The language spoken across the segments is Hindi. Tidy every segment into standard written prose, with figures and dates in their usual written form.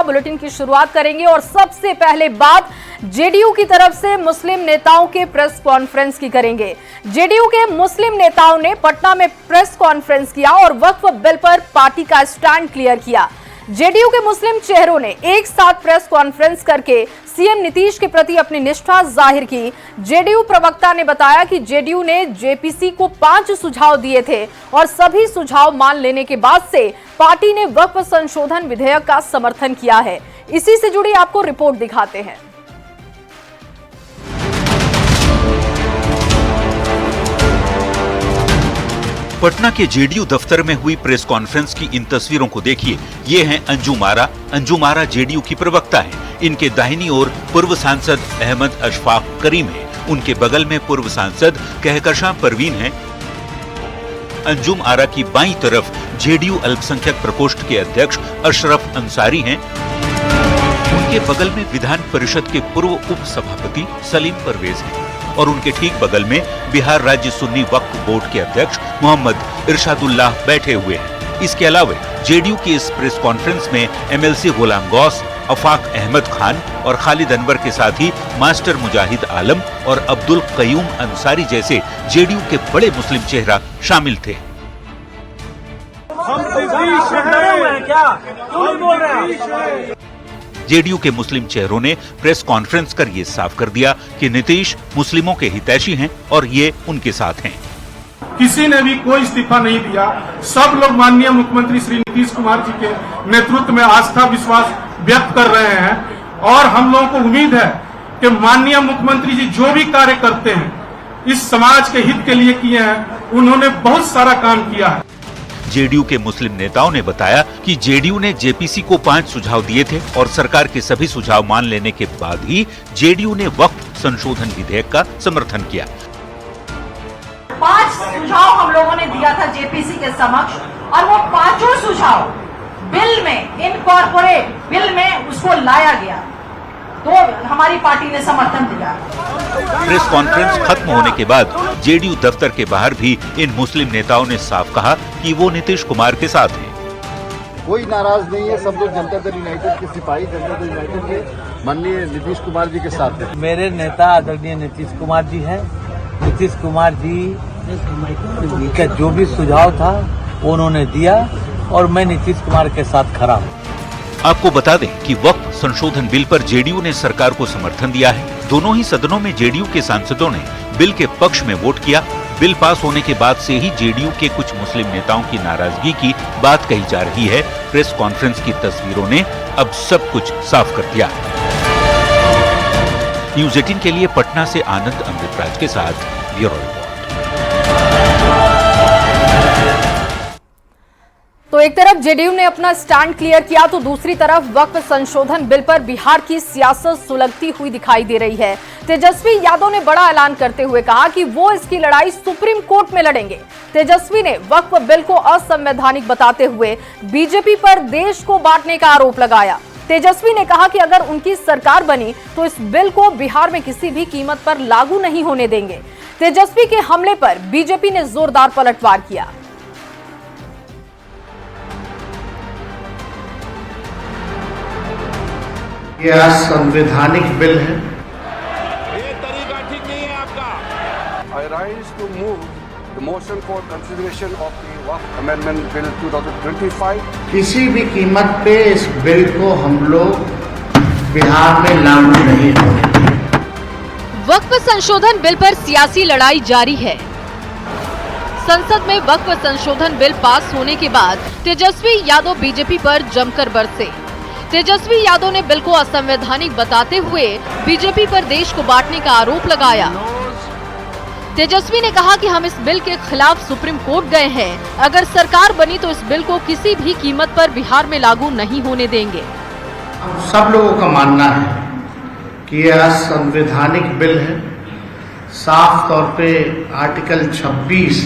बुलेटिन की शुरुआत करेंगे और सबसे पहले बात जेडीयू की तरफ से मुस्लिम नेताओं के प्रेस कॉन्फ्रेंस की करेंगे। जेडीयू के मुस्लिम नेताओं ने पटना में प्रेस कॉन्फ्रेंस किया और वक्फ बिल पर पार्टी का स्टैंड क्लियर किया। जेडीयू के मुस्लिम चेहरों ने एक साथ प्रेस कॉन्फ्रेंस करके सीएम नीतीश के प्रति अपनी निष्ठा जाहिर की। जेडीयू प्रवक्ता ने बताया कि जेडीयू ने जेपीसी को 5 सुझाव दिए थे और सभी सुझाव मान लेने के बाद से पार्टी ने वक्फ संशोधन विधेयक का समर्थन किया है। इसी से जुड़ी आपको रिपोर्ट दिखाते हैं। पटना के जेडीयू दफ्तर में हुई प्रेस कॉन्फ्रेंस की इन तस्वीरों को देखिए। ये हैं अंजुम आरा जेडीयू की प्रवक्ता हैं। इनके दाहिनी ओर पूर्व सांसद अहमद अशफाक करीम हैं। उनके बगल में पूर्व सांसद कहकशां परवीन हैं। अंजुम आरा की बाईं तरफ जेडीयू अल्पसंख्यक प्रकोष्ठ के अध्यक्ष अशरफ अंसारी हैं। उनके बगल में विधान परिषद के पूर्व उप सभापति सलीम परवेज हैं और उनके ठीक बगल में बिहार राज्य सुन्नी वक्फ बोर्ड के अध्यक्ष मोहम्मद इरशादुल्लाह बैठे हुए हैं। इसके अलावा जेडीयू की इस प्रेस कॉन्फ्रेंस में एमएलसी गुलाम गौस, अफाक अहमद खान और खालिद अनवर के साथ ही मास्टर मुजाहिद आलम और अब्दुल कयूम अंसारी जैसे जेडीयू के बड़े मुस्लिम चेहरा शामिल थे। जेडीयू के मुस्लिम चेहरों ने प्रेस कॉन्फ्रेंस कर ये साफ कर दिया कि नीतीश मुस्लिमों के हितैषी हैं और ये उनके साथ हैं। किसी ने भी कोई इस्तीफा नहीं दिया। सब लोग माननीय मुख्यमंत्री श्री नीतीश कुमार जी के नेतृत्व में आस्था विश्वास व्यक्त कर रहे हैं और हम लोगों को उम्मीद है कि माननीय मुख्यमंत्री जी जो भी कार्य करते हैं इस समाज के हित के लिए किए हैं। उन्होंने बहुत सारा काम किया है। जेडीयू के मुस्लिम नेताओं ने बताया कि जेडीयू ने जेपीसी को 5 सुझाव दिए थे और सरकार के सभी सुझाव मान लेने के बाद ही जेडीयू ने वक्फ संशोधन विधेयक का समर्थन किया। 5 सुझाव हम लोगों ने दिया था जेपीसी के समक्ष और वो 5 सुझाव बिल में इनकॉर्पोरेट बिल में उसको लाया गया तो हमारी पार्टी ने समर्थन दिया। प्रेस कॉन्फ्रेंस खत्म होने के बाद जेडीयू दफ्तर के बाहर भी इन मुस्लिम नेताओं ने साफ कहा कि वो नीतीश कुमार के साथ हैं। कोई नाराज नहीं है। सब लोग जनता दल यूनाइटेड के सिपाही जनता दल यूनाइटेड के माननीय नीतीश कुमार जी के साथ हैं। मेरे नेता आदरणीय नीतीश कुमार जी हैं। नीतीश कुमार जी का जो भी सुझाव था वो उन्होंने दिया और मैं नीतीश कुमार के साथ खड़ा हूँ। आपको बता दें कि वक्फ संशोधन बिल पर जेडीयू ने सरकार को समर्थन दिया है। दोनों ही सदनों में जेडीयू के सांसदों ने बिल के पक्ष में वोट किया। बिल पास होने के बाद से ही जेडीयू के कुछ मुस्लिम नेताओं की नाराजगी की बात कही जा रही है। प्रेस कॉन्फ्रेंस की तस्वीरों ने अब सब कुछ साफ कर दिया। न्यूज़ 18 के लिए पटना से आनंद अमृतराज के साथ ब्यूरो रिपोर्ट। तो एक तरफ जेडीयू ने अपना स्टैंड क्लियर किया तो दूसरी तरफ वक्फ संशोधन बिल पर बिहार की सियासत सुलगती हुई दिखाई दे रही है। तेजस्वी यादव ने बड़ा ऐलान करते हुए कहा कि वो इसकी लड़ाई सुप्रीम कोर्ट में लड़ेंगे। तेजस्वी ने वक्फ बिल को असंवैधानिक बताते हुए बीजेपी पर देश को बांटने का आरोप लगाया। तेजस्वी ने कहा कि अगर उनकी सरकार बनी तो इस बिल को बिहार में किसी भी कीमत पर लागू नहीं होने देंगे। तेजस्वी के हमले पर बीजेपी ने जोरदार पलटवार किया। यह असंवैधानिक बिल है। ये तरीका ठीक नहीं है आपका। I rise to move the motion for consideration of the Waqf Amendment Bill 2025. किसी भी कीमत पे इस बिल को हम लोग बिहार में लागू नहीं होंगे। वक्फ संशोधन बिल पर सियासी लड़ाई जारी है। संसद में वक्फ संशोधन बिल पास होने के बाद तेजस्वी यादव बीजेपी पर जमकर बरसे। तेजस्वी यादव ने बिल को असंवैधानिक बताते हुए बीजेपी पर देश को बांटने का आरोप लगाया। तेजस्वी ने कहा कि हम इस बिल के खिलाफ सुप्रीम कोर्ट गए हैं। अगर सरकार बनी तो इस बिल को किसी भी कीमत पर बिहार में लागू नहीं होने देंगे। सब लोगों का मानना है कि यह असंवैधानिक बिल है। साफ तौर पे आर्टिकल 26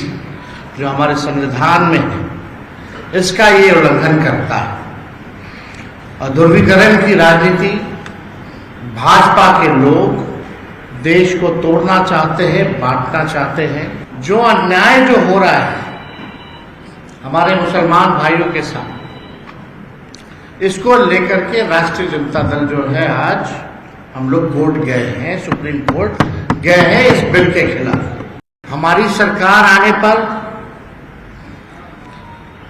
जो हमारे संविधान में है इसका ये उल्लंघन करता है। और ध्रुवीकरण की राजनीति भाजपा के लोग देश को तोड़ना चाहते हैं, बांटना चाहते हैं। जो अन्याय जो हो रहा है हमारे मुसलमान भाइयों के साथ, इसको लेकर के राष्ट्रीय जनता दल जो है आज हम लोग कोर्ट गए हैं, सुप्रीम कोर्ट गए हैं इस बिल के खिलाफ। हमारी सरकार आने पर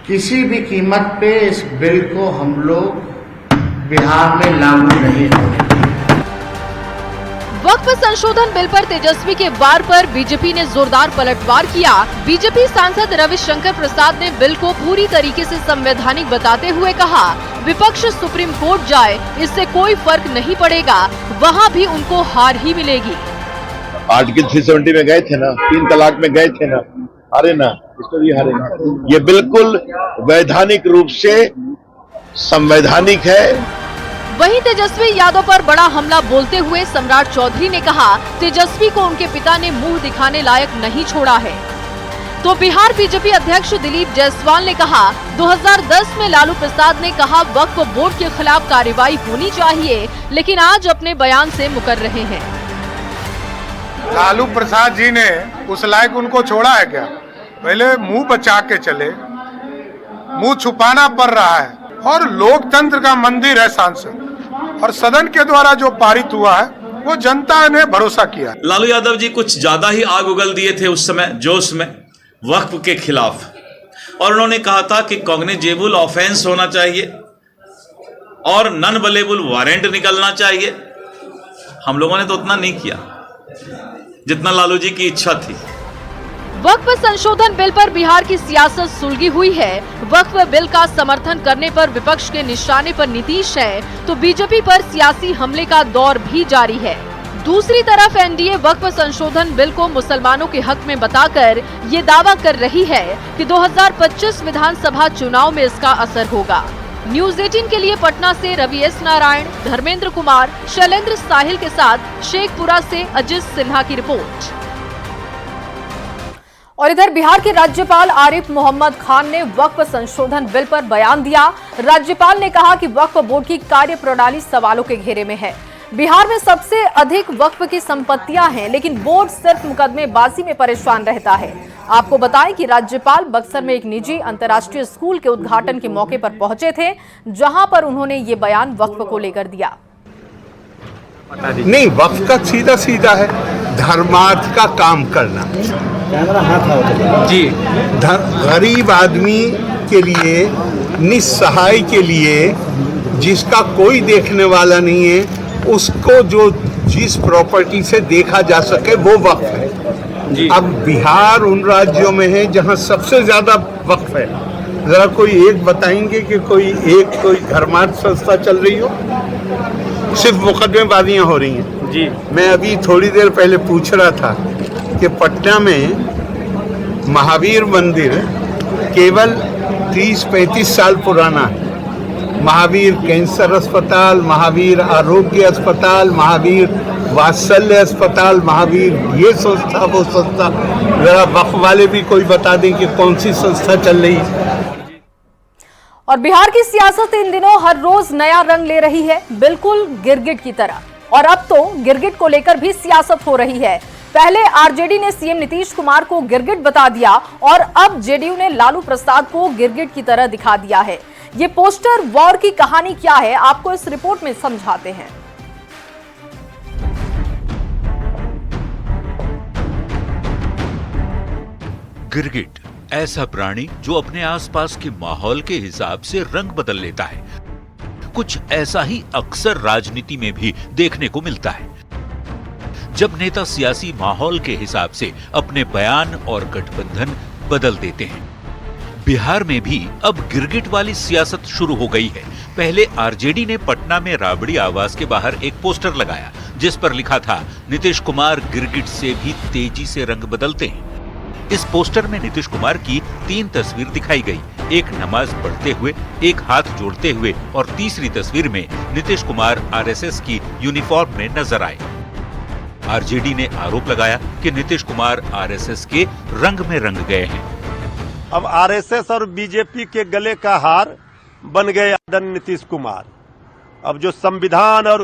किसी भी कीमत पे इस बिल को हम लोग बिहार में लागू नहीं होंगे। वक्फ संशोधन बिल पर तेजस्वी के वार पर बीजेपी ने जोरदार पलटवार किया। बीजेपी सांसद रविशंकर प्रसाद ने बिल को पूरी तरीके से संवैधानिक बताते हुए कहा, विपक्ष सुप्रीम कोर्ट जाए इससे कोई फर्क नहीं पड़ेगा, वहां भी उनको हार ही मिलेगी। आर्टिकल 370 में गए थे ना, 3 तलाक में गए थे ना, हारे ना, इसको भी हारेगा। ये बिल्कुल वैधानिक रूप से संवैधानिक है। वहीं तेजस्वी यादव पर बड़ा हमला बोलते हुए सम्राट चौधरी ने कहा, तेजस्वी को उनके पिता ने मुंह दिखाने लायक नहीं छोड़ा है। तो बिहार बीजेपी अध्यक्ष दिलीप जायसवाल ने कहा, 2010 में लालू प्रसाद ने कहा वक्फ बोर्ड के खिलाफ कार्रवाई होनी चाहिए, लेकिन आज अपने बयान से मुकर रहे हैं। लालू प्रसाद जी ने उस लायक उनको छोड़ा है क्या? पहले मुंह बचा के चले, मुंह छुपाना पड़ रहा है। और लोकतंत्र का मंदिर है सांसद, और सदन के द्वारा जो पारित हुआ है वो जनता ने भरोसा किया। लालू यादव जी कुछ ज्यादा ही आग उगल दिए थे उस समय जोश में वक्फ के खिलाफ, और उन्होंने कहा था कि कॉग्निजेबल ऑफेंस होना चाहिए और नॉन अवेलेबल वारंट निकलना चाहिए। हम लोगों ने तो उतना नहीं किया जितना लालू जी की इच्छा थी। वक्फ संशोधन बिल पर बिहार की सियासत सुलगी हुई है। वक्फ बिल का समर्थन करने पर विपक्ष के निशाने पर नीतीश है, तो बीजेपी पर सियासी हमले का दौर भी जारी है। दूसरी तरफ एनडीए वक्फ संशोधन बिल को मुसलमानों के हक में बताकर ये दावा कर रही है कि 2025 विधानसभा चुनाव में इसका असर होगा। न्यूज 18 के लिए पटना से रवि एस नारायण, धर्मेंद्र कुमार, शैलेंद्र साहिल के साथ शेखपुरा से अजित सिन्हा की रिपोर्ट। और इधर बिहार के राज्यपाल आरिफ मोहम्मद खान ने वक्फ संशोधन बिल पर बयान दिया। राज्यपाल ने कहा कि वक्फ बोर्ड की कार्यप्रणाली सवालों के घेरे में है। बिहार में सबसे अधिक वक्फ की संपत्तियां हैं, लेकिन बोर्ड सिर्फ मुकदमेबाजी में परेशान रहता है। आपको बताएं कि राज्यपाल बक्सर में एक निजी अंतर्राष्ट्रीय स्कूल के उद्घाटन के मौके पर पहुंचे थे, जहां पर उन्होंने ये बयान वक्फ को लेकर दिया। नहीं, वक्फ का सीधा सीधा है धर्मार्थ का काम करना जी। गरीब आदमी के लिए, निस्सहाय के लिए, जिसका कोई देखने वाला नहीं है, उसको जो जिस प्रॉपर्टी से देखा जा सके वो वक्फ है जी। अब बिहार उन राज्यों में है जहां सबसे ज्यादा वक्फ है। जरा कोई एक बताएंगे कि कोई धर्मार्थ संस्था चल रही हो? सिर्फ मुकदमेबाजियां हो रही हैं जी। मैं अभी थोड़ी देर पहले पूछ रहा था कि पटना में महावीर मंदिर केवल 30-35 साल पुराना है। महावीर कैंसर अस्पताल, महावीर आरोग्य अस्पताल, महावीर वात्सल्य अस्पताल, महावीर ये संस्था वो संस्था, जरा वक्फ वाले भी कोई बता दें कि कौन सी संस्था चल रही है। और बिहार की सियासत इन दिनों हर रोज नया रंग ले रही है, बिल्कुल गिरगिट की तरह। और अब तो गिरगिट को लेकर भी सियासत हो रही है। पहले आरजेडी ने सीएम नीतीश कुमार को गिरगिट बता दिया, और अब जेडीयू ने लालू प्रसाद को गिरगिट की तरह दिखा दिया है। ये पोस्टर वॉर की कहानी क्या है, आपको इस रिपोर्ट में समझाते हैं। गिरगिट ऐसा प्राणी जो अपने आसपास के माहौल के हिसाब से रंग बदल लेता है। कुछ ऐसा ही अक्सर राजनीति में भी देखने को मिलता है, जब नेता सियासी माहौल के हिसाब से अपने बयान और गठबंधन बदल देते हैं। बिहार में भी अब गिरगिट वाली सियासत शुरू हो गई है। पहले आरजेडी ने पटना में राबड़ी आवास के बाहर एक पोस्टर लगाया, जिस पर लिखा था, नीतीश कुमार गिरगिट से भी तेजी से रंग बदलते हैं। इस पोस्टर में नीतीश कुमार की 3 तस्वीर दिखाई गई, एक नमाज पढ़ते हुए, एक हाथ जोड़ते हुए, और तीसरी तस्वीर में नीतीश कुमार आरएसएस की यूनिफॉर्म में नजर आए। आरजेडी ने आरोप लगाया कि नीतीश कुमार आरएसएस के रंग में रंग गए हैं। अब आरएसएस और बीजेपी के गले का हार बन गए आदरणीय नीतीश कुमार। अब जो संविधान और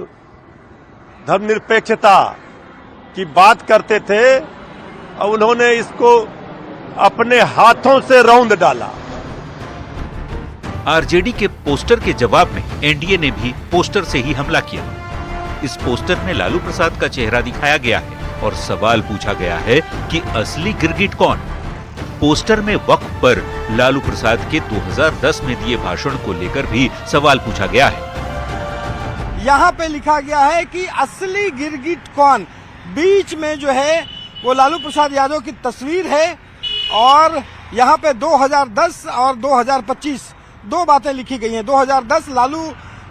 धर्मनिरपेक्षता की बात करते थे, अब उन्होंने इसको अपने हाथों से रौंद डाला। आरजेडी के पोस्टर के जवाब में एनडीए ने भी पोस्टर से ही हमला किया। इस पोस्टर में लालू प्रसाद का चेहरा दिखाया गया है और सवाल पूछा गया है कि असली गिरगिट कौन। पोस्टर में वक्फ पर लालू प्रसाद के 2010 में दिए भाषण को लेकर भी सवाल पूछा गया है। यहाँ पे लिखा गया है कि असली गिरगिट कौन। बीच में जो है वो लालू प्रसाद यादव की तस्वीर है और यहाँ पे 2010 और 2025 दो बातें लिखी गई हैं। 2010 लालू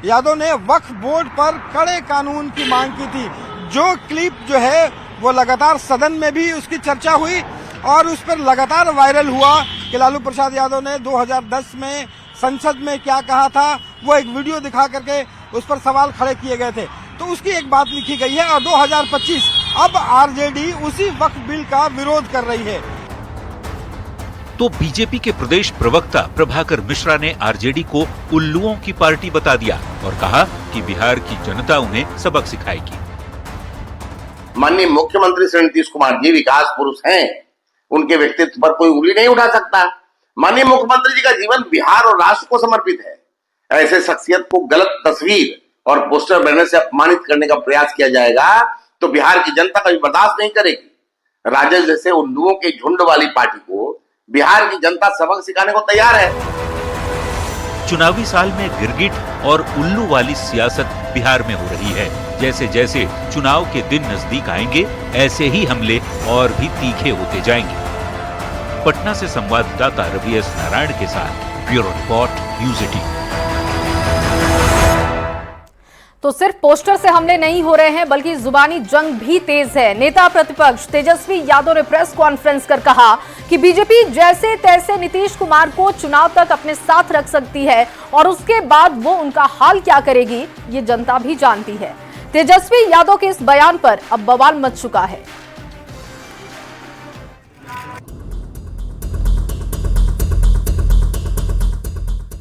यादव ने वक्फ बोर्ड पर कड़े कानून की मांग की थी। जो क्लिप जो है वो लगातार सदन में भी उसकी चर्चा हुई और उस पर लगातार वायरल हुआ कि लालू प्रसाद यादव ने 2010 में संसद में क्या कहा था। वो एक वीडियो दिखा करके उस पर सवाल खड़े किए गए थे, तो उसकी एक बात लिखी गई है। और 2025 अब आरजेडी उसी वक्फ बिल का विरोध कर रही है। तो बीजेपी के प्रदेश प्रवक्ता प्रभाकर मिश्रा ने आरजेडी को उल्लुओं की पार्टी बता दिया और कहा कि बिहार की जनता उन्हें सबक सिखाएगी। माननीय मुख्यमंत्री श्री नीतीश कुमार जी विकास पुरुष हैं, उनके व्यक्तित्व पर कोई उंगली नहीं उठा सकता। माननीय मुख्यमंत्री जी का जीवन बिहार और राष्ट्र को समर्पित है। ऐसे शख्सियत को गलत तस्वीर और पोस्टर बैनर से अपमानित करने का प्रयास किया जाएगा तो बिहार की जनता कभी बर्दाश्त नहीं करेगी। राजद जैसे उल्लुओं के झुंड वाली पार्टी को बिहार की जनता सबक सिखाने को तैयार है। चुनावी साल में गिरगिट और उल्लू वाली सियासत बिहार में हो रही है। जैसे जैसे चुनाव के दिन नजदीक आएंगे, ऐसे ही हमले और भी तीखे होते जाएंगे। पटना से संवाददाता रवि एस नारायण के साथ ब्यूरो रिपोर्ट, न्यूज़ 18। तो सिर्फ पोस्टर से हमले नहीं हो रहे हैं बल्कि जुबानी जंग भी तेज है। नेता प्रतिपक्ष तेजस्वी यादव ने प्रेस कॉन्फ्रेंस कर कहा कि बीजेपी जैसे तैसे नीतीश कुमार को चुनाव तक अपने साथ रख सकती है और उसके बाद वो उनका हाल क्या करेगी ये जनता भी जानती है। तेजस्वी यादव के इस बयान पर अब बवाल मच चुका है।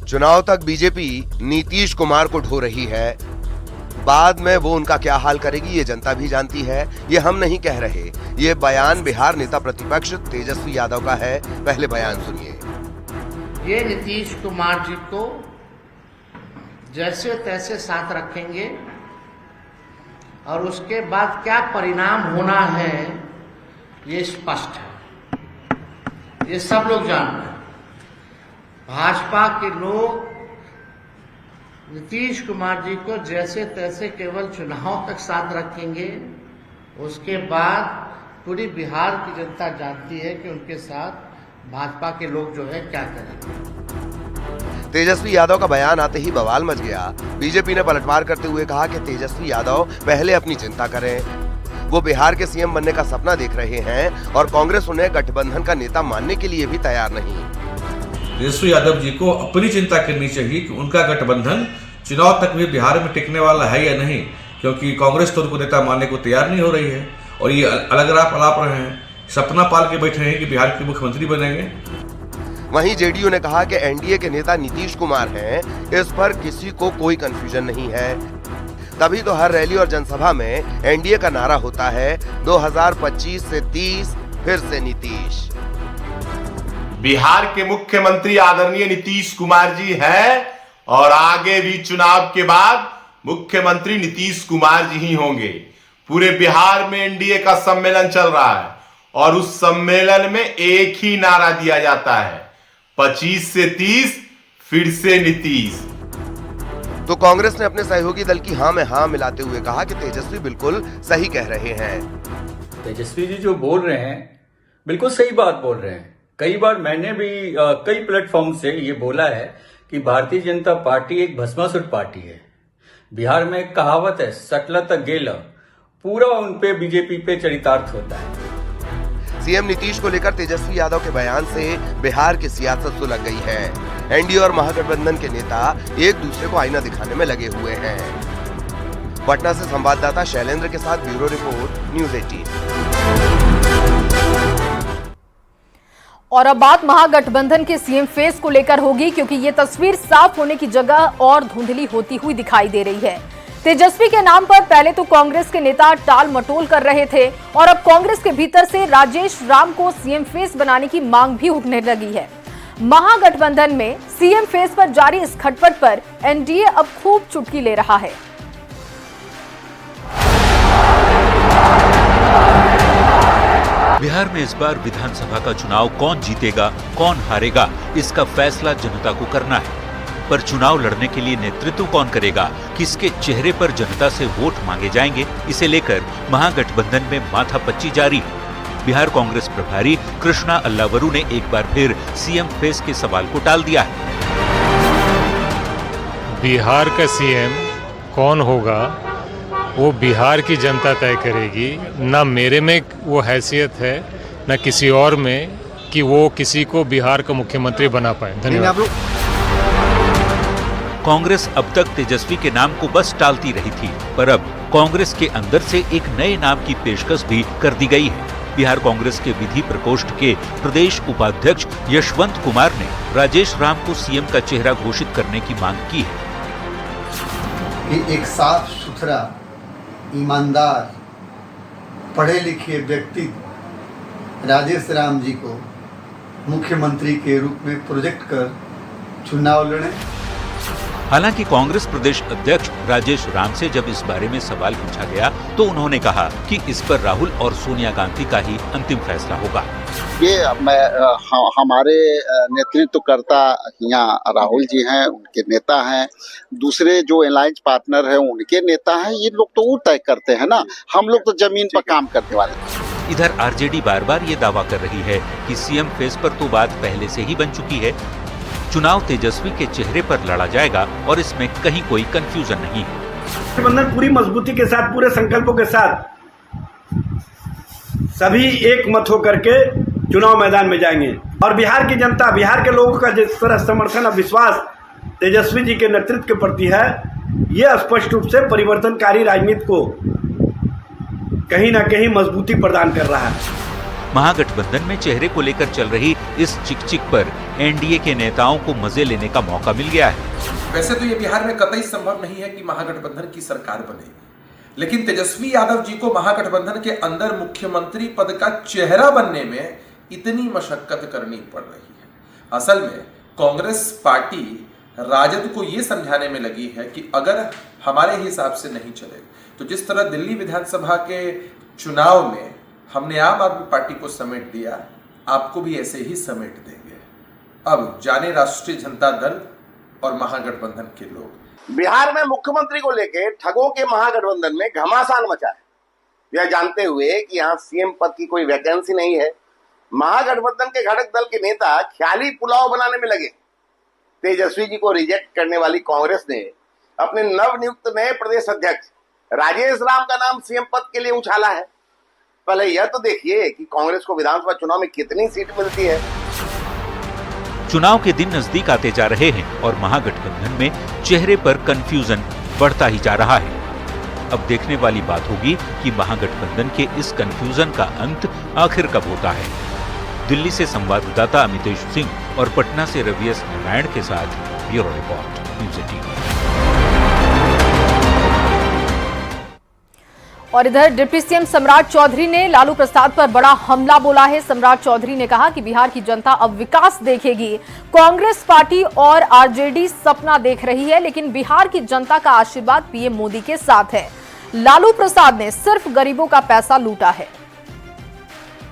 चुनाव तक बीजेपी नीतीश कुमार को ढो रही है, बाद में वो उनका क्या हाल करेगी ये जनता भी जानती है। ये हम नहीं कह रहे, ये बयान बिहार नेता प्रतिपक्ष तेजस्वी यादव का है। पहले बयान सुनिए। ये नीतीश कुमार जी को जैसे तैसे साथ रखेंगे और उसके बाद क्या परिणाम होना है ये स्पष्ट है, ये सब लोग जानते हैं। भाजपा के लोग नीतीश कुमार जी को जैसे तैसे केवल चुनाव तक साथ रखेंगे, उसके बाद पूरी बिहार की जनता जानती है कि उनके साथ भाजपा के लोग जो है क्या करेंगे। तेजस्वी यादव का बयान आते ही बवाल मच गया। बीजेपी ने पलटवार करते हुए कहा कि तेजस्वी यादव पहले अपनी चिंता करें। वो बिहार के सीएम बनने का सपना देख रहे हैं और कांग्रेस उन्हें गठबंधन का नेता मानने के लिए भी तैयार नहीं। तेजस्वी यादव जी को अपनी चिंता करनी चाहिए कि उनका गठबंधन चुनाव तक भी बिहार में टिकने वाला है या नहीं, क्योंकि कांग्रेस तो उनको नेता मानने को तैयार नहीं हो रही है और ये अलग अलाप रहे हैं, सपना पाल के बैठे हैं कि बिहार के मुख्यमंत्री बनेंगे। वहीं जेडीयू ने कहा कि एनडीए के नेता नीतीश कुमार हैं, इस पर किसी को कोई कंफ्यूजन नहीं है। तभी तो हर रैली और जनसभा में एनडीए का नारा होता है 2025 से 30 फिर से नीतीश। बिहार के मुख्यमंत्री आदरणीय नीतीश कुमार जी हैं और आगे भी चुनाव के बाद मुख्यमंत्री नीतीश कुमार जी ही होंगे। पूरे बिहार में एनडीए का सम्मेलन चल रहा है और उस सम्मेलन में एक ही नारा दिया जाता है, 25 से 30 फिर से नीतीश। तो कांग्रेस ने अपने सहयोगी दल की हाँ में हाँ मिलाते हुए कहा कि तेजस्वी बिल्कुल सही कह रहे हैं। तेजस्वी जी जो बोल रहे हैं बिल्कुल सही बात बोल रहे हैं। कई बार मैंने भी कई प्लेटफॉर्म से ये बोला है कि भारतीय जनता पार्टी एक भस्मासुर पार्टी है। बिहार में एक कहावत है, सटला तक गेला, पूरा उनपे बीजेपी पे चरितार्थ होता है। सीएम नीतीश को लेकर तेजस्वी यादव के बयान से बिहार की सियासत सुलग गई है। एनडीए और महागठबंधन के नेता एक दूसरे को आईना दिखाने में लगे हुए हैं। पटना से संवाददाता शैलेंद्र के साथ ब्यूरो रिपोर्ट, न्यूज़ 18। और अब बात महागठबंधन के सीएम फेस को लेकर होगी, क्योंकि ये तस्वीर साफ होने की जगह और धुंधली होती हुई दिखाई दे रही है। तेजस्वी के नाम पर पहले तो कांग्रेस के नेता टाल मटोल कर रहे थे और अब कांग्रेस के भीतर से राजेश राम को सीएम फेस बनाने की मांग भी उठने लगी है। महागठबंधन में सीएम फेस पर जारी इस खटपट पर एनडीए अब खूब चुटकी ले रहा है। बिहार में इस बार विधानसभा का चुनाव कौन जीतेगा, कौन हारेगा, इसका फैसला जनता को करना है। पर चुनाव लड़ने के लिए नेतृत्व कौन करेगा, किसके चेहरे पर जनता से वोट मांगे जाएंगे, इसे लेकर महागठबंधन में माथापच्ची जारी है। बिहार कांग्रेस प्रभारी कृष्णा अल्लावरू ने एक बार फिर सीएम फेस के सवाल को टाल दिया है। बिहार का सीएम कौन होगा वो बिहार की जनता तय करेगी। ना मेरे में वो हैसियत है ना किसी और में कि वो किसी को बिहार का मुख्यमंत्री बना पाए। धन्यवाद। कांग्रेस अब तक तेजस्वी के नाम को बस टालती रही थी, पर अब कांग्रेस के अंदर से एक नए नाम की पेशकश भी कर दी गई है। बिहार कांग्रेस के विधि प्रकोष्ठ के प्रदेश उपाध्यक्ष यशवंत कुमार ने राजेश राम को सीएम का चेहरा घोषित करने की मांग की है। कि एक साफ सुथरा, ईमानदार, पढ़े लिखे व्यक्ति राजेश राम जी को मुख्यमंत्री के रूप में प्रोजेक्ट कर चुनाव लड़ें। हालांकि कांग्रेस प्रदेश अध्यक्ष राजेश राम से जब इस बारे में सवाल पूछा गया तो उन्होंने कहा कि इस पर राहुल और सोनिया गांधी का ही अंतिम फैसला होगा। ये हमारे नेतृत्वकर्ता यहाँ राहुल जी हैं, उनके नेता हैं, दूसरे जो अलायंस पार्टनर हैं उनके नेता हैं, ये लोग तो वो तय करते हैं ना, हम लोग तो जमीन पर काम करने वाले। इधर आरजेडी बार बार ये दावा कर रही है कि सीएम फेस पर तो बात पहले से ही बन चुकी है। चुनाव तेजस्वी के चेहरे पर लड़ा जाएगा और इसमें कहीं कोई कंफ्यूजन नहीं है। गठबंधन पूरी मजबूती के साथ, पूरे संकल्पों के साथ सभी एक मत होकर के चुनाव मैदान में जाएंगे और बिहार की जनता, बिहार के लोगों का जिस तरह समर्थन और विश्वास तेजस्वी जी के नेतृत्व के प्रति है, ये स्पष्ट रूप से परिवर्तनकारी राजनीति को कहीं ना कहीं मजबूती प्रदान कर रहा है। महागठबंधन में चेहरे को लेकर चल रही इस चिकचिक पर एनडीए के नेताओं को मजे लेने का मौका मिल गया है। वैसे तो ये बिहार में कतई संभव नहीं है कि महागठबंधन की सरकार बने, लेकिन तेजस्वी यादव जी को महागठबंधन के अंदर मुख्यमंत्री पद का चेहरा बनने में इतनी मशक्कत करनी पड़ रही है। असल में कांग्रेस पार्टी राजद को ये समझाने में लगी है कि अगर हमारे हिसाब से नहीं चले तो जिस तरह दिल्ली विधानसभा के चुनाव में हमने आम आदमी पार्टी को समेट दिया, आपको भी ऐसे ही समेट देंगे। अब जाने राष्ट्रीय जनता दल और महागठबंधन के लोग। बिहार में मुख्यमंत्री को लेकर ठगों के महागठबंधन में घमासान मचा है, यह जानते हुए कि यहाँ सीएम पद की कोई वैकेंसी नहीं है। महागठबंधन के घटक दल के नेता ख्याली पुलाव बनाने में लगे। तेजस्वी जी को रिजेक्ट करने वाली कांग्रेस ने अपने नवनियुक्त नए प्रदेश अध्यक्ष राजेश राम का नाम सीएम पद के लिए उछाला है। पहले यह तो देखिए कि कांग्रेस को विधानसभा चुनाव में कितनी सीट मिलती है। चुनाव के दिन नजदीक आते जा रहे हैं और महागठबंधन में चेहरे पर कंफ्यूजन बढ़ता ही जा रहा है। अब देखने वाली बात होगी कि महागठबंधन के इस कंफ्यूजन का अंत आखिर कब होता है। दिल्ली से संवाददाता अमितेश सिंह और पटना से रवि एस नारायण के साथ ब्यूरो रिपोर्ट, न्यूज़ 18। और इधर डिप्टी सीएम सम्राट चौधरी ने लालू प्रसाद पर बड़ा हमला बोला है। सम्राट चौधरी ने कहा कि बिहार की जनता अब विकास देखेगी। कांग्रेस पार्टी और आरजेडी सपना देख रही है, लेकिन बिहार की जनता का आशीर्वाद पीएम मोदी के साथ है। लालू प्रसाद ने सिर्फ गरीबों का पैसा लूटा है।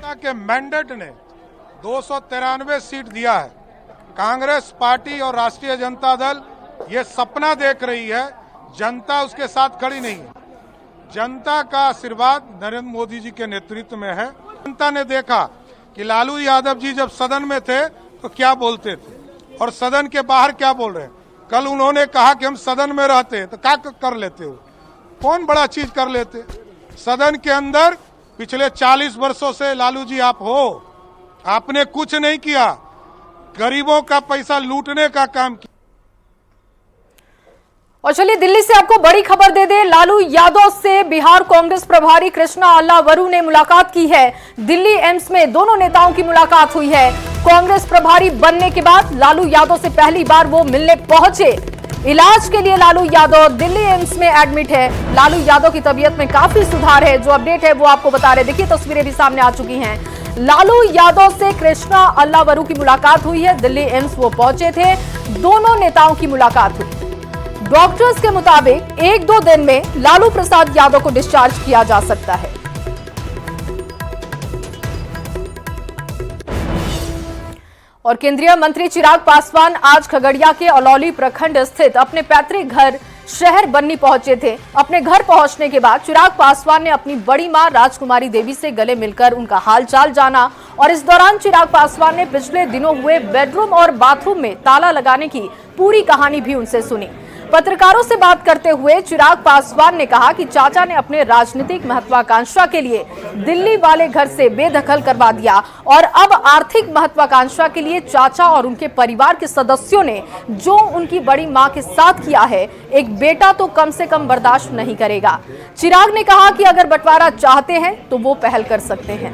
के मैंडेट ने 293 सीट दिया है। कांग्रेस पार्टी और राष्ट्रीय जनता दल ये सपना देख रही है, जनता उसके साथ खड़ी नहीं है। जनता का आशीर्वाद नरेंद्र मोदी जी के नेतृत्व में है। जनता ने देखा कि लालू यादव जी जब सदन में थे तो क्या बोलते थे और सदन के बाहर क्या बोल रहे हैं। कल उन्होंने कहा कि हम सदन में रहते तो क्या कर लेते हो, कौन बड़ा चीज कर लेते। सदन के अंदर पिछले 40 वर्षों से लालू जी आप हो, आपने कुछ नहीं किया, गरीबों का पैसा लूटने का काम किया। और चलिए दिल्ली से आपको बड़ी खबर दे दे। लालू यादव से बिहार कांग्रेस प्रभारी कृष्णा अल्लावरू ने मुलाकात की है। दिल्ली एम्स में दोनों नेताओं की मुलाकात हुई है। कांग्रेस प्रभारी बनने के बाद लालू यादव से पहली बार वो मिलने पहुंचे। इलाज के लिए लालू यादव दिल्ली एम्स में एडमिट है। लालू यादव की तबीयत में काफी सुधार है। जो अपडेट है वो आपको बता रहे। देखिए तस्वीरें भी सामने आ चुकी हैं। लालू यादव से कृष्णा अल्लावरू की मुलाकात हुई है। दिल्ली एम्स वो पहुंचे थे, दोनों नेताओं की मुलाकात हुई। डॉक्टर्स के मुताबिक 1-2 दिन में लालू प्रसाद यादव को डिस्चार्ज किया जा सकता है। और केंद्रीय मंत्री चिराग पासवान आज खगड़िया के अलौली प्रखंड स्थित अपने पैतृक घर शहर बन्नी पहुंचे थे। अपने घर पहुंचने के बाद चिराग पासवान ने अपनी बड़ी मां राजकुमारी देवी से गले मिलकर उनका हालचाल जाना और इस दौरान चिराग पासवान ने पिछले दिनों हुए बेडरूम और बाथरूम में ताला लगाने की पूरी कहानी भी उनसे सुनी। पत्रकारों से बात करते हुए चिराग पासवान ने कहा कि चाचा ने अपने राजनीतिक महत्वाकांक्षा के लिए दिल्ली वाले घर से बेदखल करवा दिया और अब आर्थिक महत्वाकांक्षा के लिए चाचा और उनके परिवार के सदस्यों ने जो उनकी बड़ी मां के साथ किया है, एक बेटा तो कम से कम बर्दाश्त नहीं करेगा। चिराग ने कहा कि अगर बंटवारा चाहते हैं तो वो पहल कर सकते हैं।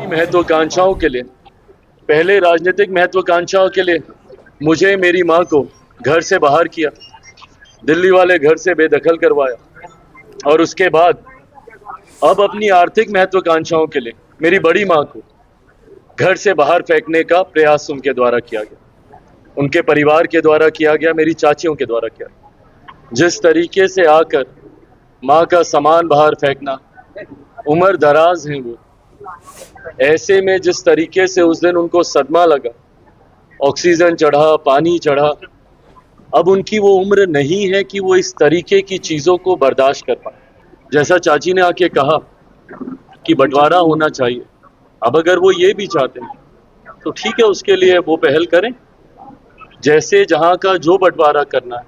महत्वाकांक्षाओं के लिए, पहले राजनीतिक महत्वाकांक्षाओं के लिए मुझे मेरी मां को घर से बाहर किया, दिल्ली वाले घर से बेदखल करवाया और उसके बाद अब अपनी आर्थिक महत्वाकांक्षाओं के लिए मेरी बड़ी मां को घर से बाहर फेंकने का प्रयास उनके द्वारा किया गया, उनके परिवार के द्वारा किया गया, मेरी चाचियों के द्वारा किया गया। जिस तरीके से आकर मां का सामान बाहर फेंकना, उम्र दराज है वो, ऐसे में जिस तरीके से उस दिन उनको सदमा लगा, ऑक्सीजन चढ़ा, पानी चढ़ा, अब उनकी वो उम्र नहीं है कि वो इस तरीके की चीजों को बर्दाश्त कर पाए। जैसा चाची ने आके कहा कि बंटवारा होना चाहिए, अब अगर वो ये भी चाहते हैं तो ठीक है, उसके लिए वो पहल करें, जैसे जहां का जो बंटवारा करना है,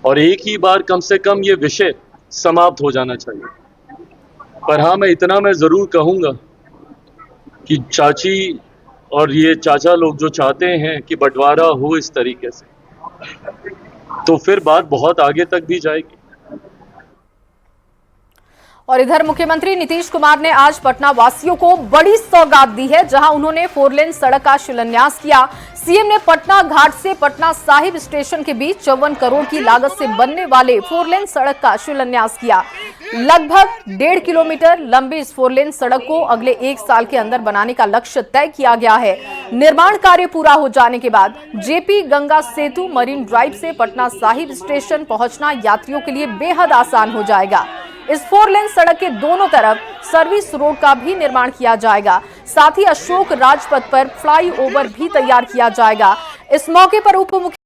और एक ही बार कम से कम ये विषय समाप्त हो जाना चाहिए। पर हाँ, मैं इतना मैं जरूर कहूंगा कि चाची और ये चाचा लोग जो चाहते हैं कि बंटवारा हो इस तरीके से, तो फिर बात बहुत आगे तक भी जाएगी। और इधर मुख्यमंत्री नीतीश कुमार ने आज पटना वासियों को बड़ी सौगात दी है, जहां उन्होंने 4 लेन सड़क का शिलान्यास किया। सीएम ने पटना घाट से पटना साहिब स्टेशन के बीच 54 करोड़ की लागत से बनने वाले 4 लेन सड़क का शिलान्यास किया। लगभग 1.5 किलोमीटर लंबी इस 4 लेन सड़क को अगले 1 साल के अंदर बनाने का लक्ष्य तय किया गया है। निर्माण कार्य पूरा हो जाने के बाद जेपी गंगा सेतु मरीन ड्राइव से पटना साहिब स्टेशन पहुंचना यात्रियों के लिए बेहद आसान हो जाएगा। इस 4 लेन सड़क के दोनों तरफ सर्विस रोड का भी निर्माण किया जाएगा। साथ ही अशोक राजपथ पर फ्लाईओवर भी तैयार किया जाएगा। इस मौके पर उप मुख्यमंत्री